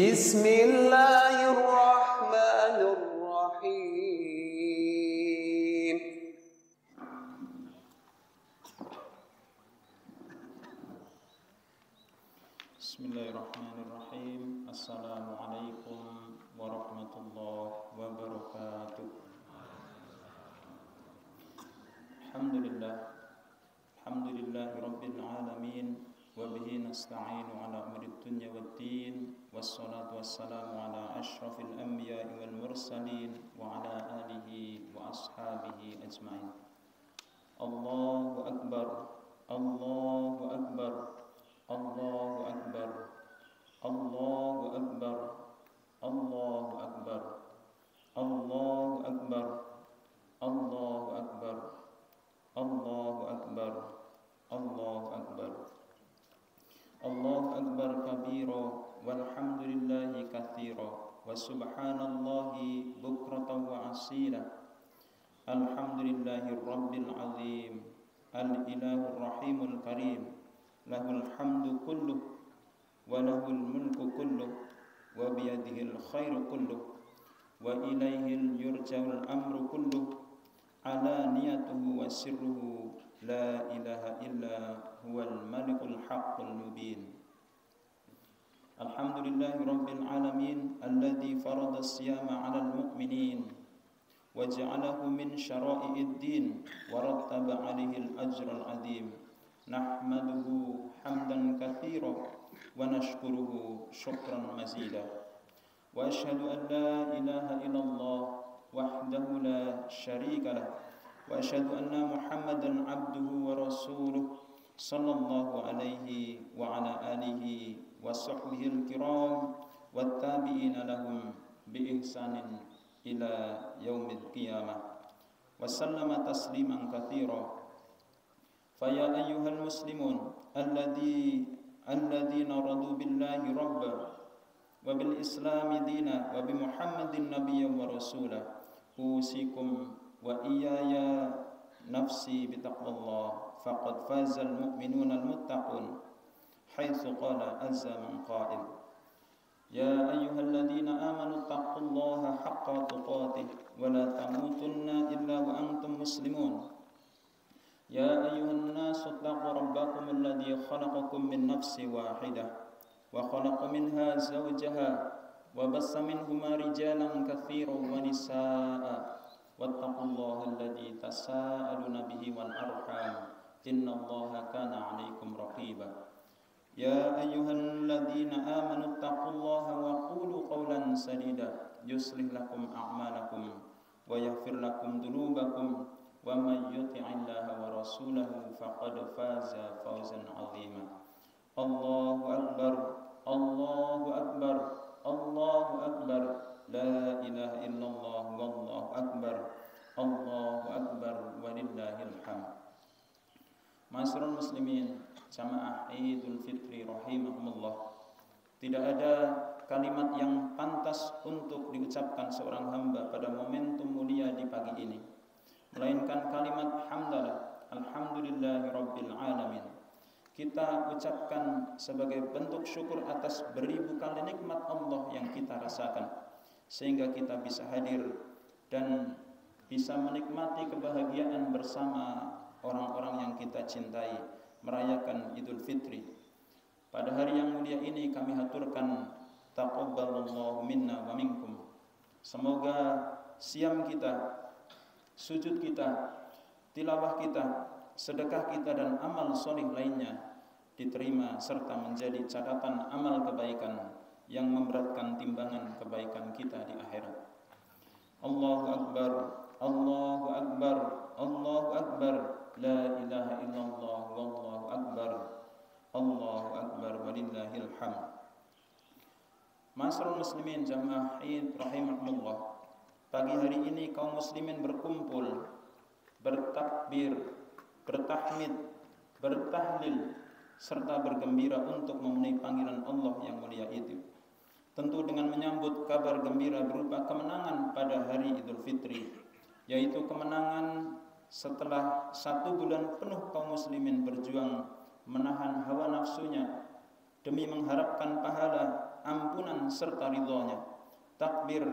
Bismillahirrahmanirrahim. Bismillahirrahmanirrahim. Assalamualaikum warahmatullahi wabarakatuh. Alhamdulillahi rabbil alamin. Wa bihi nasta'inu ala umuri dunya waddin. Wassalatu wassalamu ala asyrafil anbiya'i wal mursalin wa ala alihi wa ashabihi ajma'in. Allahu akbar, Allahu akbar, Allahu akbar, Allahu akbar, Allahu akbar, Allahu akbar, Allahu akbar, Allahu akbar, Allahu akbar, Allahu akbar kabira walhamdulillahi katsira wa subhanallahi bukratan wa asila. Alhamdulillahi rabbil azim, al-ilahur rahimul karim, lahul hamdu kulluh wa lahul mulku kulluh wa biyadihil khairu kulluh wa ilaihil yurja'ul amru kulluh alaniyatuhu wa sirruhu la ilaha illa huwal malikul haqqul mubin. Alhamdulillahi rabbil alamin alladzi farada as-siyama 'alal mu'minin wa ja'alahu min syara'i'id din wa rattaba 'alaihi al-ajral 'azim. Nahmaduhu hamdan katsira wa nashkuruhu syukran mazida. Wa asyhadu an la ilaha illallah wahdahu la syarika lah. Wa asyhadu anna Muhammadan abduhu wa rasuluh sallallahu alaihi wa ala alihi wa sahbihi al-kiram wat tabi'ina lahum bi ihsanin ila yaumil qiyamah. Wa sallama tasliman katsira. Faya ayyuhal muslimun alladhina radu billahi rabba wa bil islami dina wa bi Muhammadin nabiyyan wa rasula. Usikum wa iyaya nafsi bitaqwallah faqad fazal mu'minuna al-muttaqun haitsu qala azza man qa'il ya ayyuhalladhina amanu taqullaha haqqa tuqatih wa la tamutunna illa wa antum muslimun. Ya ayyuhan nasu taqu rabbakum alladhi khalaqakum min nafsin wahidah wa khalaqa minha zawjaha wa bassa minhuma rijalan katsiran wa nisaa'a wattaqullaha alladhi tasaaluna bihi wal arham innallaha kana 'alaykum raqiba. Ya ayyuhalladzina amanu taqullaha wa qulu qawlan sadida yuslih lakum a'malakum wa yaghfir lakum dhunubakum wa may yuti'illaha wa rasulahu faqad faza fawzan 'azima. Allahu akbar, Allahu akbar, Allahu akbar, la ilaha illallah wallahu akbar, Allahu akbar walillahil hamd. Ma'asyiral muslimin, jamaah Idul Fitri rahimakumullah. Tidak ada kalimat yang pantas untuk diucapkan seorang hamba pada momentum mulia di pagi ini melainkan kalimat hamdalah, alhamdulillahi rabbil alamin. Kita ucapkan sebagai bentuk syukur atas beribu kali nikmat Allah yang kita rasakan sehingga kita bisa hadir dan bisa menikmati kebahagiaan bersama orang-orang yang kita cintai merayakan Idul Fitri. Pada hari yang mulia ini kami haturkan taqabbalallahu minna wa minkum. Semoga siam kita, sujud kita, tilawah kita, sedekah kita dan amal soleh lainnya diterima serta menjadi catatan amal kebaikan yang memberatkan timbangan kebaikan kita di akhirat. Allahu akbar, Allahu akbar, Allahu akbar, la ilaha illallah wallahu akbar, Allahu akbar walillahil hamd. Ma'asyiral muslimin jamaah Id rahimakumullah. Pagi hari ini kaum muslimin berkumpul, bertakbir, bertahmid, bertahlil serta bergembira untuk memenuhi panggilan Allah yang mulia itu. Tentu dengan menyambut kabar gembira berupa kemenangan pada hari Idul Fitri, yaitu kemenangan setelah 1 bulan penuh kaum muslimin berjuang menahan hawa nafsunya demi mengharapkan pahala ampunan serta ridhonya. Takbir,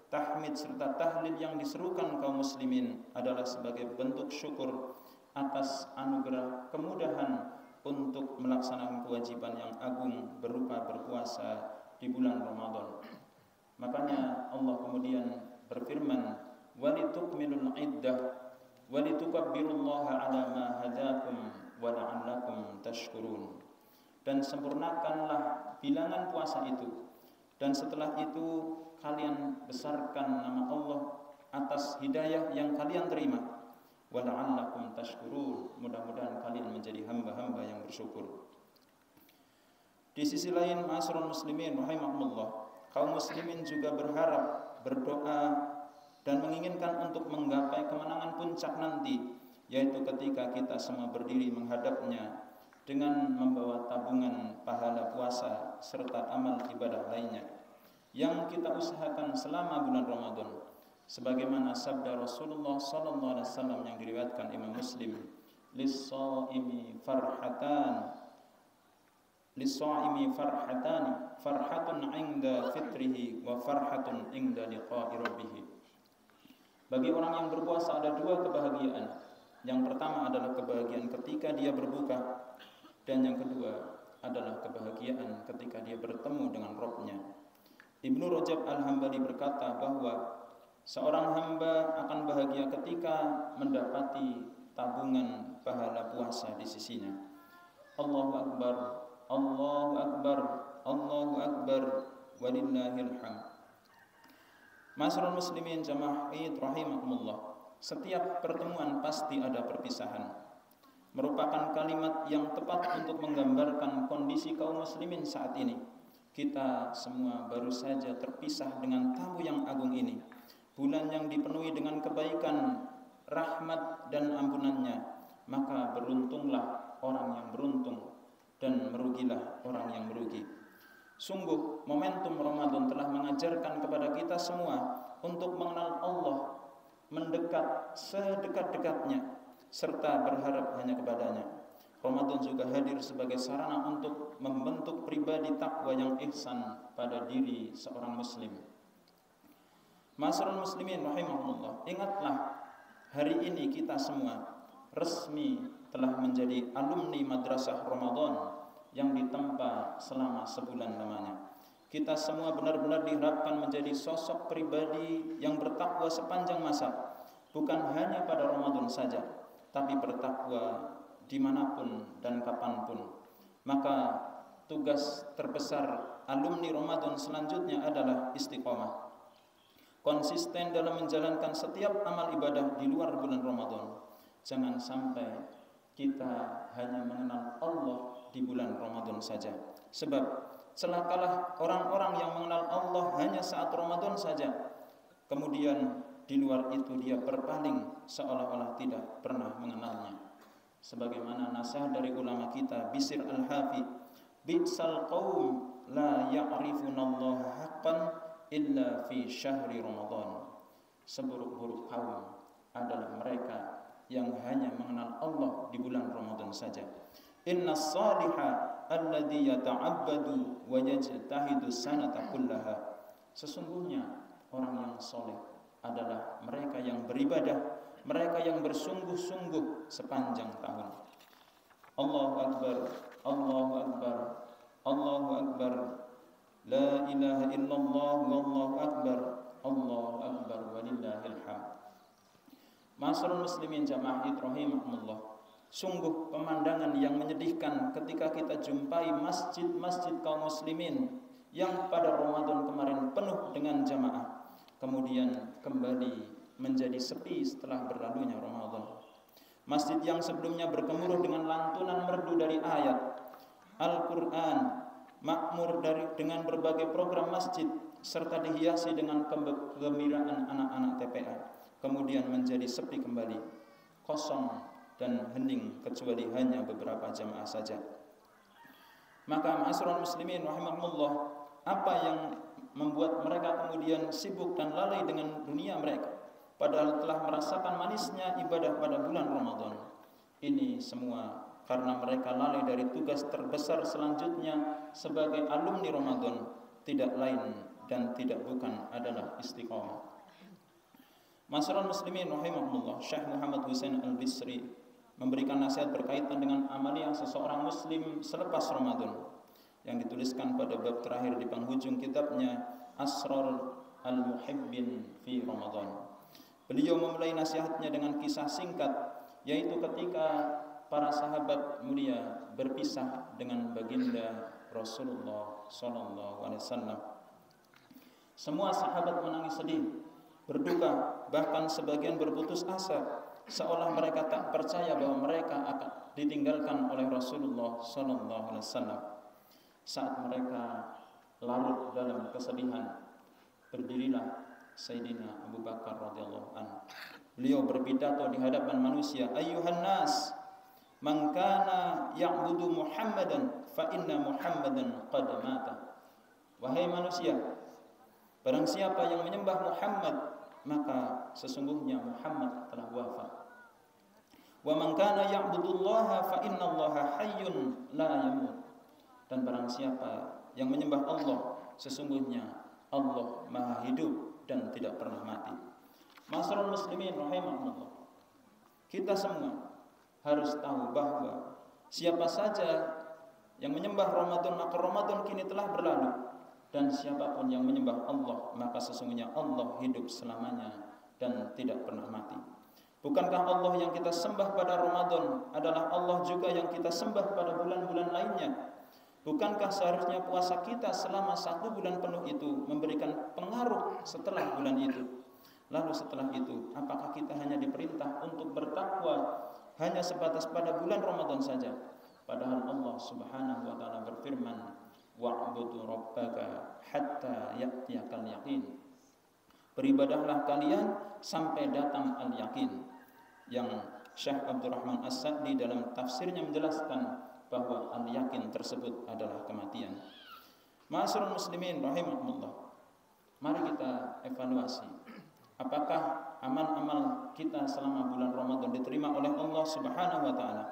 tahmid serta tahlil yang diserukan kaum muslimin adalah sebagai bentuk syukur atas anugerah kemudahan untuk melaksanakan kewajiban yang agung berupa berpuasa di bulan Ramadan. Makanya Allah kemudian berfirman, walitukmilul iddah walitukabbirullaha ala ma hadakum wa la'allakum tashkurun. Dan sempurnakanlah bilangan puasa itu, dan setelah itu kalian besarkan nama Allah atas hidayah yang kalian terima. Wa la'allakum tashkurun, mudah-mudahan kalian menjadi hamba-hamba yang bersyukur. Di sisi lain, ma'asyiral muslimin rahimakumullah, kaum muslimin juga berharap, berdoa dan menginginkan untuk menggapai kemenangan puncak nanti, yaitu ketika kita semua berdiri menghadapnya dengan membawa tabungan pahala puasa serta amal ibadah lainnya yang kita usahakan selama bulan Ramadan, sebagaimana sabda Rasulullah sallallahu alaihi wasallam yang diriwayatkan Imam Muslim, lis-shaimi farhatani farhatun 'inda fitrihi wa farhatun 'inda liqa'i rabbih. Bagi orang yang berpuasa ada dua kebahagiaan. Yang pertama adalah kebahagiaan ketika dia berbuka, dan yang kedua adalah kebahagiaan ketika dia bertemu dengan Rabb-Nya. Ibnu Rajab Al-Hambali berkata bahwa seorang hamba akan bahagia ketika mendapati tabungan pahala puasa di sisinya. Allahu Akbar, Allahu Akbar, Allahu Akbar, walillahil hamd. Ma'asyiral muslimin jamaah Id rahimakumullah, setiap pertemuan pasti ada perpisahan. Merupakan kalimat yang tepat untuk menggambarkan kondisi kaum muslimin saat ini. Kita semua baru saja terpisah dengan tamu yang agung ini, bulan yang dipenuhi dengan kebaikan, rahmat dan ampunannya. Maka beruntunglah orang yang beruntung, dan merugilah orang yang merugi. Sungguh momentum Ramadan telah mengajarkan kepada kita semua untuk mengenal Allah, mendekat sedekat-dekatnya, serta berharap hanya kepadanya. Ramadan juga hadir sebagai sarana untuk membentuk pribadi takwa yang ihsan pada diri seorang muslim. Ma'asyiral muslimin rahimahumullah, ingatlah hari ini kita semua resmi telah menjadi alumni madrasah Ramadan yang ditempa selama sebulan lamanya. Kita semua benar-benar diharapkan menjadi sosok pribadi yang bertakwa sepanjang masa, bukan hanya pada Ramadan saja, tapi bertakwa dimanapun dan kapanpun. Maka tugas terbesar alumni Ramadan selanjutnya adalah istiqomah, konsisten dalam menjalankan setiap amal ibadah di luar bulan Ramadan. Jangan sampai kita hanya mengenal Allah di bulan Ramadan saja. Sebab celakalah orang-orang yang mengenal Allah hanya saat Ramadan saja, kemudian di luar itu dia berpaling seolah-olah tidak pernah mengenalnya. Sebagaimana nasihat dari ulama kita Bishr Al-Hafi, bi'sal qaum la ya'rifunallaha haqqan illa fi syahri Ramadan. Seburuk-buruk kaum adalah mereka yang hanya mengenal Allah di bulan Ramadan saja. Innas salihah alladhi yata'abbadu wa yajtahidu sanata kullaha. Sesungguhnya orang yang soleh adalah mereka yang beribadah, mereka yang bersungguh-sungguh sepanjang tahun. Allahu Akbar, Allahu Akbar, Allahu Akbar, la ilaha illallah, wallahu akbar, Allahu Akbar, walillahil hamd. Ma'asyiral muslimin jamaah rahimakumullah, sungguh pemandangan yang menyedihkan ketika kita jumpai masjid-masjid kaum muslimin yang pada Ramadan kemarin penuh dengan jamaah, kemudian kembali menjadi sepi setelah berlalunya Ramadan. Masjid yang sebelumnya bergemuruh dengan lantunan merdu dari ayat Al-Quran, makmur dengan berbagai program masjid, serta dihiasi dengan kegembiraan anak-anak TPA, kemudian menjadi sepi kembali, kosong dan hening kecuali hanya beberapa jamaah saja. Maka ma'asyiral muslimin rahimakumullah, apa yang membuat mereka kemudian sibuk dan lalai dengan dunia mereka, padahal telah merasakan manisnya ibadah pada bulan Ramadan? Ini semua karena mereka lalai dari tugas terbesar selanjutnya sebagai alumni Ramadan, tidak lain dan tidak bukan adalah istiqamah. Masyarul muslimin rahimahumullah, Syekh Muhammad Husain Al-Bisri memberikan nasihat berkaitan dengan amalia seseorang muslim selepas Ramadan yang dituliskan pada bab terakhir di penghujung kitabnya Asrar Al-Muhibbin fi Ramadan. Beliau memulai nasihatnya dengan kisah singkat, yaitu ketika para sahabat mulia berpisah dengan baginda Rasulullah sallallahu alaihi wasallam. Semua sahabat menangis sedih, berduka, bahkan sebagian berputus asa, seolah mereka tak percaya bahwa mereka akan ditinggalkan oleh Rasulullah sallallahu alaihi wasallam. Saat mereka larut dalam kesedihan, berdirilah Sayyidina Abu Bakar radhiyallahu anhu. Beliau berpidato di hadapan manusia, "Ayyuhan nas, man kana ya'budu Muhammadan fa inna Muhammadan qad mata." Wahai manusia, barang siapa yang menyembah Muhammad, maka sesungguhnya Muhammad telah wafat. Wa man kana ya'budullaha fa innallaha hayyun la yamut. Dan barang siapa yang menyembah Allah, sesungguhnya Allah Maha hidup dan tidak pernah mati. Masyarul muslimin rahimahumullah, kita semua harus tahu bahwa siapa saja yang menyembah Ramadan, maka Ramadan kini telah berlalu. Dan siapapun yang menyembah Allah, maka sesungguhnya Allah hidup selamanya dan tidak pernah mati. Bukankah Allah yang kita sembah pada Ramadan adalah Allah juga yang kita sembah pada bulan-bulan lainnya? Bukankah seharusnya puasa kita selama 1 bulan penuh itu memberikan pengaruh setelah bulan itu? Lalu setelah itu, apakah kita hanya diperintah untuk bertakwa hanya sebatas pada bulan Ramadan saja? Padahal Allah Subhanahu wa taala berfirman, "Wa'budu rabbaka hatta ya'tiyakal yaqin." Beribadahlah kalian sampai datang al-yaqin. Yang Syekh Abdurrahman As-Sa'di dalam tafsirnya menjelaskan bahwa al-yakin tersebut adalah kematian. Ma'asyiral muslimin rahimahumullah, mari kita evaluasi apakah amal-amal kita selama bulan Ramadan diterima oleh Allah Subhanahu wa taala.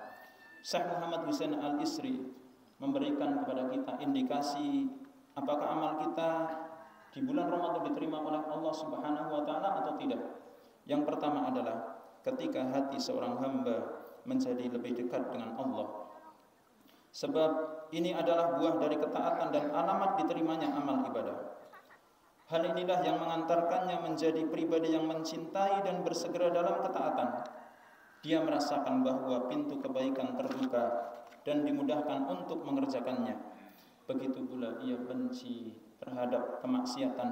Syekh Muhammad Husain Al-Isri memberikan kepada kita indikasi apakah amal kita di bulan Ramadan diterima oleh Allah Subhanahu wa taala atau tidak. Yang pertama adalah ketika hati seorang hamba menjadi lebih dekat dengan Allah. Sebab ini adalah buah dari ketaatan dan alamat diterimanya amal ibadah. Hal inilah yang mengantarkannya menjadi pribadi yang mencintai dan bersegera dalam ketaatan. Dia merasakan bahwa pintu kebaikan terbuka dan dimudahkan untuk mengerjakannya. Begitu pula ia benci terhadap kemaksiatan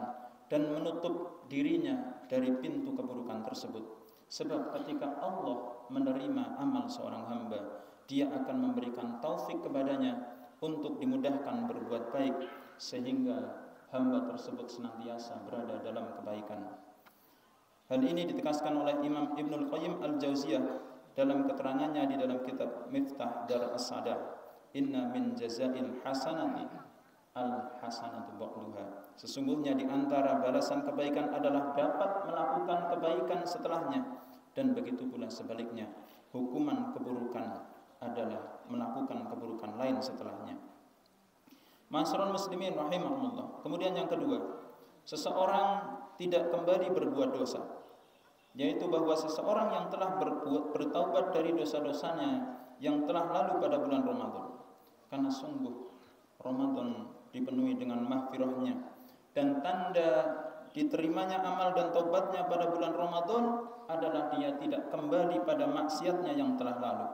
dan menutup dirinya dari pintu keburukan tersebut. Sebab ketika Allah menerima amal seorang hamba, Dia akan memberikan taufik kepadanya untuk dimudahkan berbuat baik sehingga hamba tersebut senantiasa berada dalam kebaikan. Hal ini ditegaskan oleh Imam Ibnul Qayyim Al-Jauziyah dalam keterangannya di dalam kitab Miftah Dar As-Sada, "Inna min jazail hasanati al-hasanatu ba'duha." Sesungguhnya di antara balasan kebaikan adalah dapat melakukan kebaikan setelahnya, dan begitu pula sebaliknya, hukuman keburukan adalah melakukan keburukan lain setelahnya. Ma'asyiral muslimin rahimahumullah. Kemudian yang kedua, seseorang tidak kembali berbuat dosa, yaitu bahwa seseorang yang telah bertaubat dari dosa-dosanya yang telah lalu pada bulan Ramadan, karena sungguh Ramadan dipenuhi dengan mahfirahnya, dan tanda diterimanya amal dan taubatnya pada bulan Ramadan adalah dia tidak kembali pada maksiatnya yang telah lalu.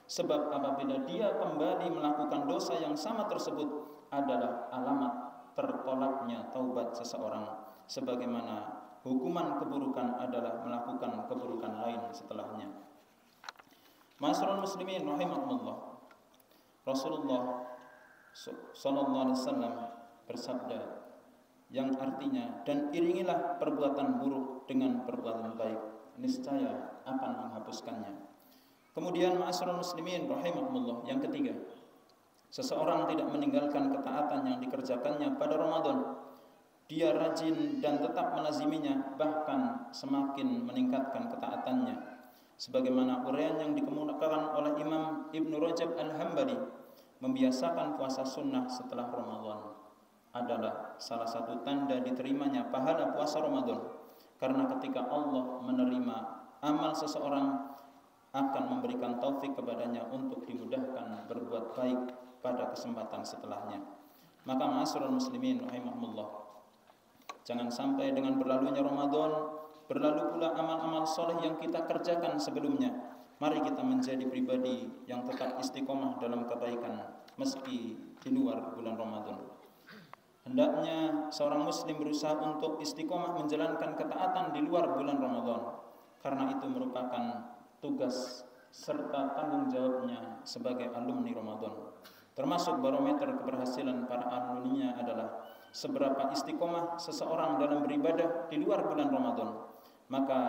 Sebab apabila dia kembali melakukan dosa yang sama tersebut adalah alamat tertolaknya taubat seseorang, sebagaimana hukuman keburukan adalah melakukan keburukan lain setelahnya. Ma'asyiral muslimin rahimahumullah, Rasulullah sallallahu alaihi wasallam bersabda yang artinya, "Dan iringilah perbuatan buruk dengan perbuatan baik, niscaya akan menghapuskannya." Kemudian ma'asyiral muslimin rahimahumullah, yang ketiga, seseorang tidak meninggalkan ketaatan yang dikerjakannya pada Ramadan. Dia rajin dan tetap melaziminya, bahkan semakin meningkatkan ketaatannya. Sebagaimana uraian yang dikemukakan oleh Imam Ibnu Rajab Al-Hambali, membiasakan puasa sunnah setelah Ramadan. adalah salah satu tanda diterimanya pahala puasa Ramadan. Karena ketika Allah menerima amal seseorang, akan memberikan taufik kepadanya untuk dimudahkan berbuat baik pada kesempatan setelahnya. Maka ma'asyiral muslimin rahimahumullah, jangan sampai dengan berlalunya Ramadan berlalu pula amal-amal soleh yang kita kerjakan sebelumnya. Mari kita menjadi pribadi yang tetap istiqomah dalam kebaikan meski di luar bulan Ramadan. Hendaknya seorang muslim berusaha untuk istiqomah menjalankan ketaatan di luar bulan Ramadan, karena itu merupakan tugas serta tanggung jawabnya sebagai alumni Ramadan. Termasuk barometer keberhasilan para alumninya adalah seberapa istiqomah seseorang dalam beribadah di luar bulan Ramadan. Maka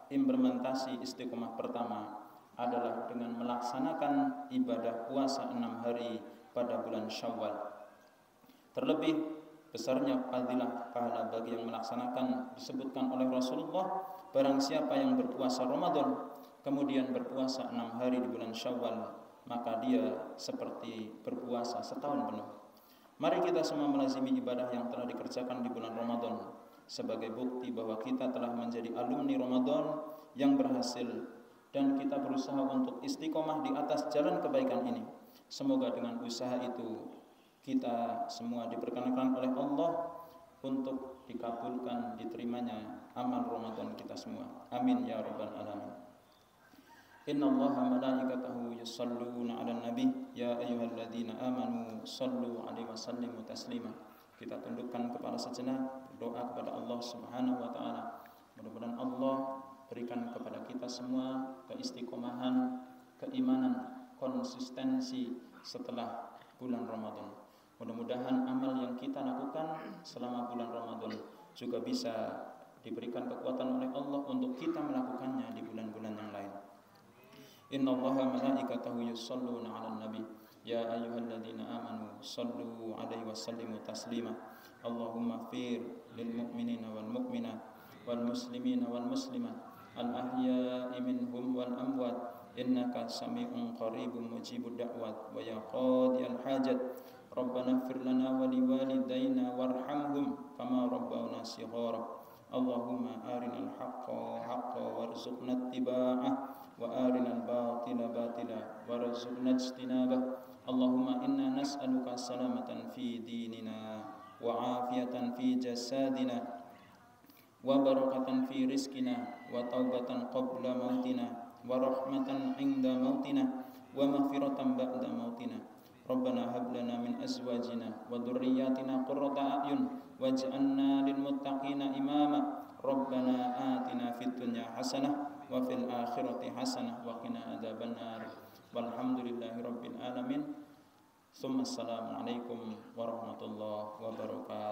implementasi istiqomah pertama adalah dengan melaksanakan ibadah puasa 6 hari pada bulan Syawal. Terlebih besarnya fadilah pahala bagi yang melaksanakan disebutkan oleh Rasulullah, barang siapa yang berpuasa Ramadan kemudian berpuasa 6 hari di bulan Syawal, maka dia seperti berpuasa setahun penuh. Mari kita semua melazimi ibadah yang telah dikerjakan di bulan Ramadan sebagai bukti bahwa kita telah menjadi alumni Ramadan yang berhasil, dan kita berusaha untuk istiqomah di atas jalan kebaikan ini. Semoga dengan usaha itu kita semua diperkenankan oleh Allah untuk dikabulkan, diterimanya amal Ramadan kita semua. Amin ya rabbal alamin. Inna Allaha malaikatahu yusalluna 'alan nabi ya ayyuhalladzina amanu sallu 'alaihi wa sallimu taslima. Kita tundukkan kepala sejenak, berdoa kepada Allah Subhanahu wa taala. Mudah-mudahan Allah berikan kepada kita semua keistiqomahan, keimanan, konsistensi setelah bulan Ramadan. Mudah-mudahan amal yang kita lakukan selama bulan Ramadan juga bisa diberikan kekuatan oleh Allah untuk kita melakukannya di bulan-bulan yang lain. Inna Allaha malaikatahu yusalluna 'alan nabi ya ayyuhalladzina amanu sallu 'alaihi wa sallimu taslima. Allahumma fir lil mu'minina wal mu'minat wal muslimina wal muslimat al ahya'i minhum wal amwat innaka sami'un qaribun mujibud da'wat wa ya qadiyal hajat. Rabbana ighfir lana wa liwalidayna warhamhum kama rabbawna shighara. Allahumma arinal haqqa haqqan warzuqna ittiba'ah wa arinal batila batila warzuqna ijtinabah. Allahumma inna nas'aluka salamatan fi dinina wa afiyatan fi jasadina wa barakatan fi rizqina wa taubatan qabla mautina wa rahmatan 'inda mautina wa maghfiratan ba'da mautina. Rabbana hab lana min azwajina wa dhurriyyatina qurrata a'yun waj'alna lil muttaqina imama. Rabbana atina fid dunya hasanah wa fil akhirati hasanah wa qina adzabannar. Walhamdulillahi rabbil alamin. Assalamualaikum warahmatullahi wabarakatuh.